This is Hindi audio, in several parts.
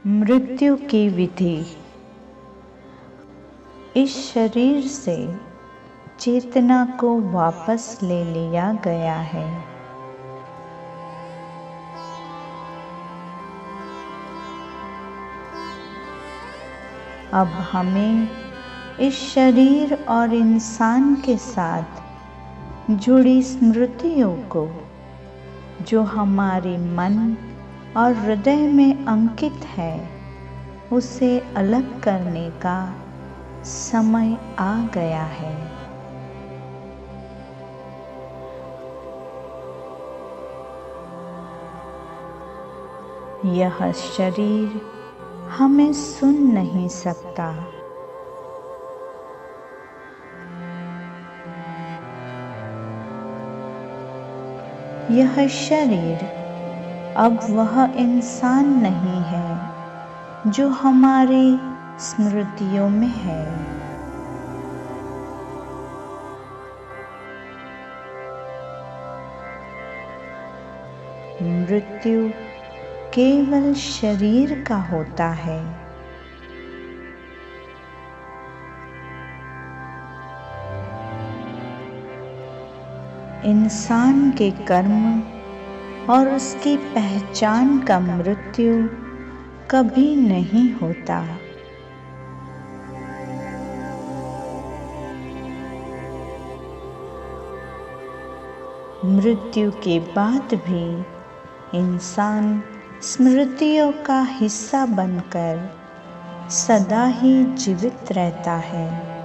मृत्यु की विधि। इस शरीर से चेतना को वापस ले लिया गया है। अब हमें इस शरीर और इंसान के साथ जुड़ी स्मृतियों को, जो हमारे मन और हृदय में अंकित है, उसे अलग करने का समय आ गया है। यह शरीर हमें सुन नहीं सकता। यह शरीर अब वह इंसान नहीं है जो हमारी स्मृतियों में है। मृत्यु केवल शरीर का होता है। इंसान के कर्म और उसकी पहचान का मृत्यु कभी नहीं होता। मृत्यु के बाद भी इंसान स्मृतियों का हिस्सा बनकर सदा ही जीवित रहता है।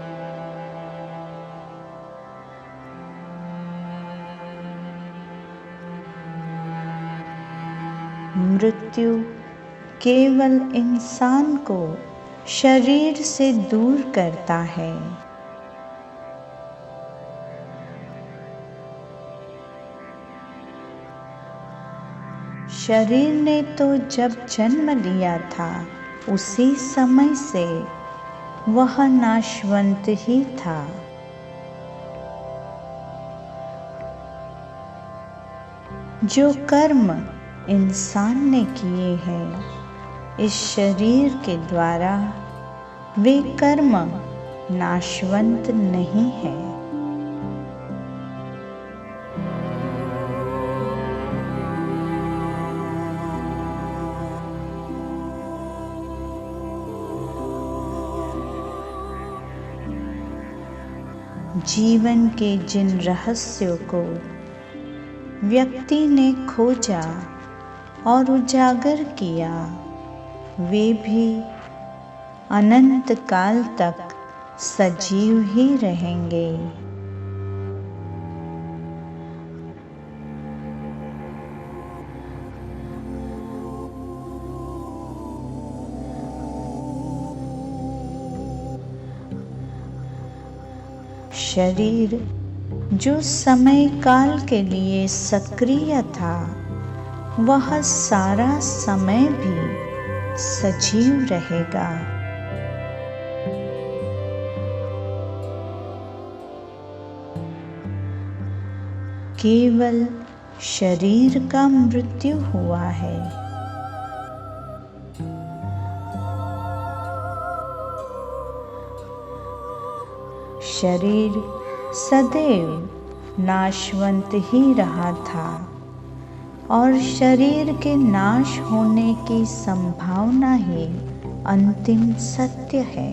मृत्यु केवल इंसान को शरीर से दूर करता है। शरीर ने तो जब जन्म लिया था, उसी समय से वह नाशवंत ही था। जो कर्म इंसान ने किए हैं इस शरीर के द्वारा, वे कर्म नाशवंत नहीं है। जीवन के जिन रहस्यों को व्यक्ति ने खोजा और उजागर किया, वे भी अनंत काल तक सजीव ही रहेंगे। शरीर जो समय काल के लिए सक्रिय था, वह सारा समय भी सजीव रहेगा। केवल शरीर का मृत्यु हुआ है। शरीर सदैव नाशवंत ही रहा था और शरीर के नाश होने की संभावना ही अंतिम सत्य है।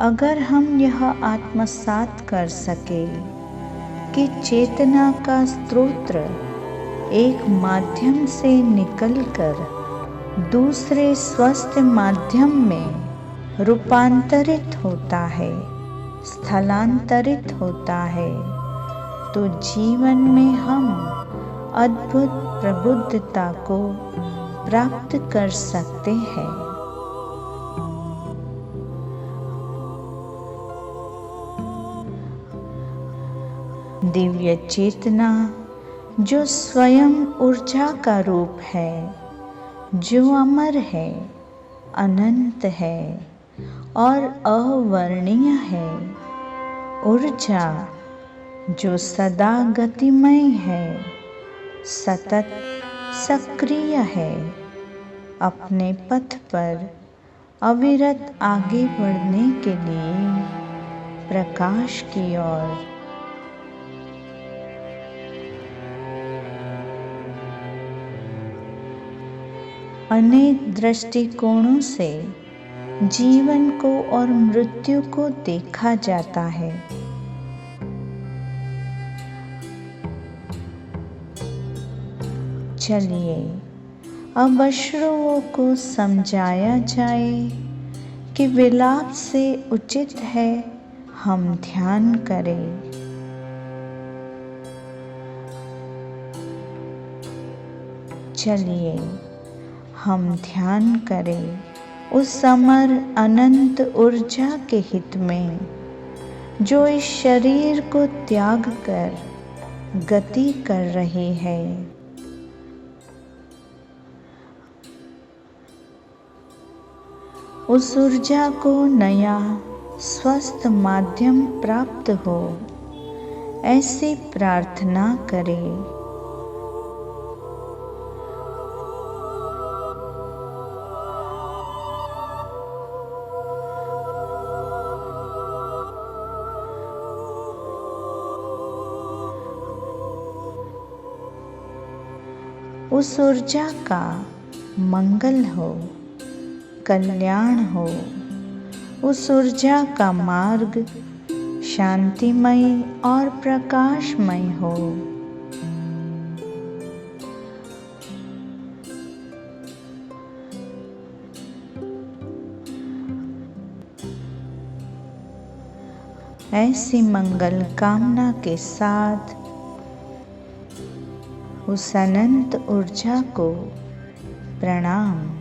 अगर हम यह आत्मसात कर सके कि चेतना का स्रोत एक माध्यम से निकलकर दूसरे स्वस्थ माध्यम में रूपांतरित होता है, स्थलांतरित होता है, तो जीवन में हम अद्भुत प्रबुद्धता को प्राप्त कर सकते हैं। दिव्य चेतना जो स्वयं ऊर्जा का रूप है, जो अमर है, अनंत है और अवर्णनीय है, ऊर्जा जो सदा गतिमय है, सतत सक्रिय है, अपने पथ पर अविरत आगे बढ़ने के लिए प्रकाश की ओर। अनेक दृष्टिकोणों से जीवन को और मृत्यु को देखा जाता है। चलिए अब अश्रुओं को समझाया जाए कि विलाप से उचित है हम ध्यान करें। चलिए हम ध्यान करें उस अमर अनंत ऊर्जा के हित में जो इस शरीर को त्याग कर गति कर रही है। उस ऊर्जा को नया स्वस्थ माध्यम प्राप्त हो, ऐसी प्रार्थना करें। उस ऊर्जा का मंगल हो, कल्याण हो, उस ऊर्जा का मार्ग शांतिमय और प्रकाशमय हो। ऐसी मंगल कामना के साथ उस अनंत ऊर्जा को प्रणाम।